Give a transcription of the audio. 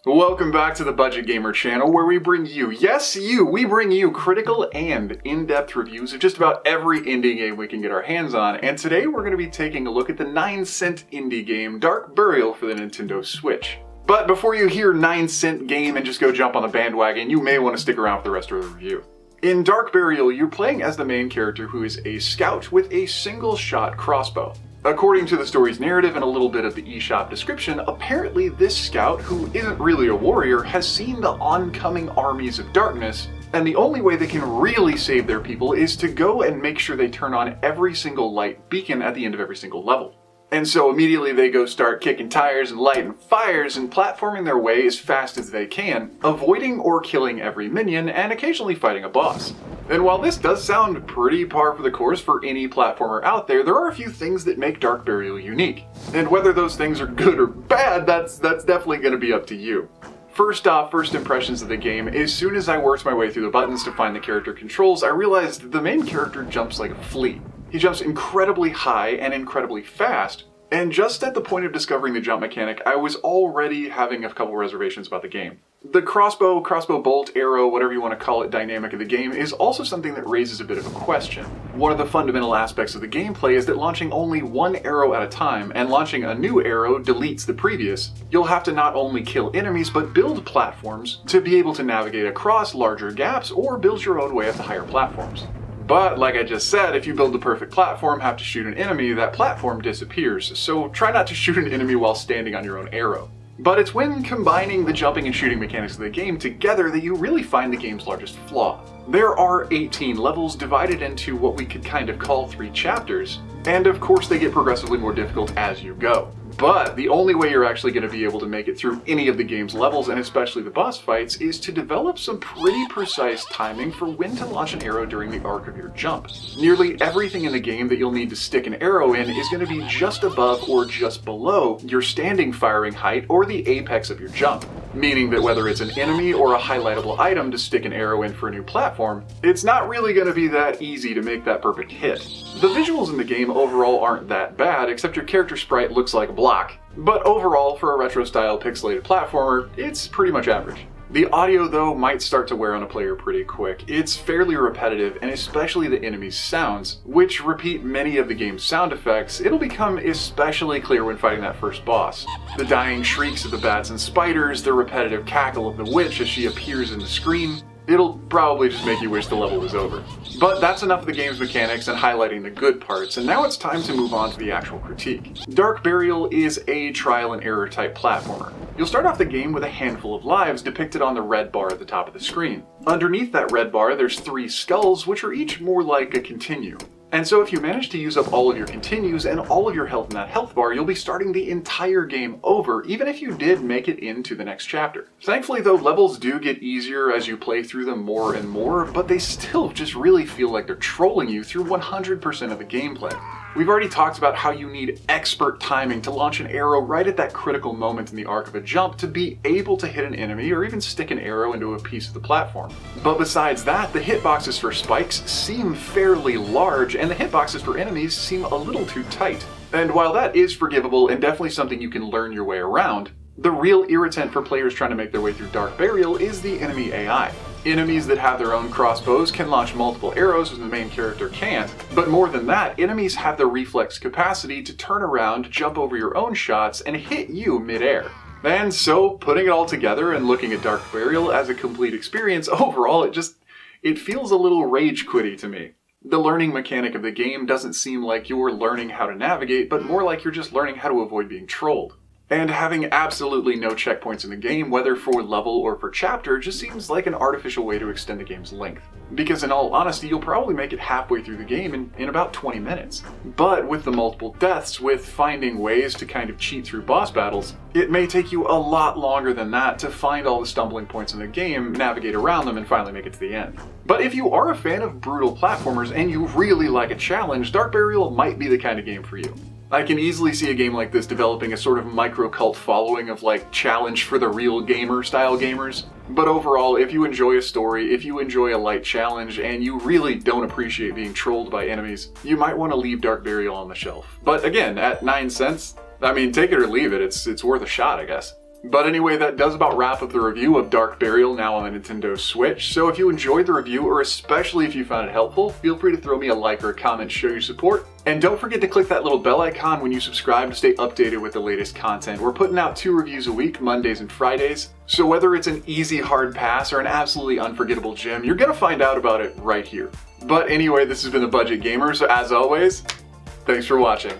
Welcome back to the Budget Gamer channel, where we bring you, yes you, we bring you critical and in-depth reviews of just about every indie game we can get our hands on, and today we're going to be taking a look at the 9-cent indie game Dark Burial for the Nintendo Switch. But before you hear 9-cent game and just go jump on the bandwagon, you may want to stick around for the rest of the review. In Dark Burial, you're playing as the main character who is a scout with a single-shot crossbow. According to the story's narrative and a little bit of the eShop description, apparently this scout, who isn't really a warrior, has seen the oncoming armies of darkness, and the only way they can really save their people is to go and make sure they turn on every single light beacon at the end of every single level. And so immediately they go start kicking tires and lighting fires and platforming their way as fast as they can, avoiding or killing every minion and occasionally fighting a boss. And while this does sound pretty par for the course for any platformer out there, there are a few things that make Dark Burial unique. And whether those things are good or bad, that's definitely going to be up to you. First off, first impressions of the game, as soon as I worked my way through the buttons to find the character controls, I realized the main character jumps like a flea. He jumps incredibly high and incredibly fast, and just at the point of discovering the jump mechanic, I was already having a couple reservations about the game. The crossbow bolt, arrow, whatever you want to call it, dynamic of the game is also something that raises a bit of a question. One of the fundamental aspects of the gameplay is that launching only one arrow at a time, and launching a new arrow deletes the previous. You'll have to not only kill enemies, but build platforms to be able to navigate across larger gaps or build your own way up to higher platforms. But, like I just said, if you build the perfect platform, have to shoot an enemy, that platform disappears, so try not to shoot an enemy while standing on your own arrow. But it's when combining the jumping and shooting mechanics of the game together that you really find the game's largest flaw. There are 18 levels divided into what we could kind of call 3 chapters, and of course they get progressively more difficult as you go. But the only way you're actually going to be able to make it through any of the game's levels, and especially the boss fights, is to develop some pretty precise timing for when to launch an arrow during the arc of your jump. Nearly everything in the game that you'll need to stick an arrow in is going to be just above or just below your standing firing height or the apex of your jump. Meaning that whether it's an enemy or a highlightable item to stick an arrow in for a new platform, it's not really going to be that easy to make that perfect hit. The visuals in the game overall aren't that bad, except your character sprite looks like a block. But overall, for a retro-style pixelated platformer, it's pretty much average. The audio, though, might start to wear on a player pretty quick. It's fairly repetitive, and especially the enemies' sounds, which repeat many of the game's sound effects. It'll become especially clear when fighting that first boss. The dying shrieks of the bats and spiders, the repetitive cackle of the witch as she appears in the screen. It'll probably just make you wish the level was over. But that's enough of the game's mechanics and highlighting the good parts, and now it's time to move on to the actual critique. Dark Burial is a trial and error type platformer. You'll start off the game with a handful of lives depicted on the red bar at the top of the screen. Underneath that red bar, there's 3 skulls, which are each more like a continue. And so if you manage to use up all of your continues and all of your health in that health bar, you'll be starting the entire game over, even if you did make it into the next chapter. Thankfully though, levels do get easier as you play through them more and more, but they still just really feel like they're trolling you through 100% of the gameplay. We've already talked about how you need expert timing to launch an arrow right at that critical moment in the arc of a jump to be able to hit an enemy or even stick an arrow into a piece of the platform. But besides that, the hitboxes for spikes seem fairly large, and the hitboxes for enemies seem a little too tight. And while that is forgivable and definitely something you can learn your way around, the real irritant for players trying to make their way through Dark Burial is the enemy AI. Enemies that have their own crossbows can launch multiple arrows when the main character can't, but more than that, enemies have the reflex capacity to turn around, jump over your own shots, and hit you mid-air. And so, putting it all together and looking at Dark Burial as a complete experience, overall it feels a little rage quitty to me. The learning mechanic of the game doesn't seem like you're learning how to navigate, but more like you're just learning how to avoid being trolled. And having absolutely no checkpoints in the game, whether for level or for chapter, just seems like an artificial way to extend the game's length. Because in all honesty, you'll probably make it halfway through the game in about 20 minutes. But with the multiple deaths, with finding ways to kind of cheat through boss battles, it may take you a lot longer than that to find all the stumbling points in the game, navigate around them, and finally make it to the end. But if you are a fan of brutal platformers and you really like a challenge, Dark Burial might be the kind of game for you. I can easily see a game like this developing a sort of micro-cult following of like challenge for the real gamer style gamers. But overall, if you enjoy a story, if you enjoy a light challenge, and you really don't appreciate being trolled by enemies, you might want to leave Dark Burial on the shelf. But again, at 9 cents, I mean, take it or leave it, it's worth a shot, I guess. But anyway, that does about wrap up the review of Dark Burial now on the Nintendo Switch. So if you enjoyed the review, or especially if you found it helpful, feel free to throw me a like or a comment to show your support. And don't forget to click that little bell icon when you subscribe to stay updated with the latest content. We're putting out 2 reviews a week, Mondays and Fridays. So whether it's an easy hard pass or an absolutely unforgettable gem, you're gonna find out about it right here. But anyway, this has been The Budget Gamer, so as always, thanks for watching.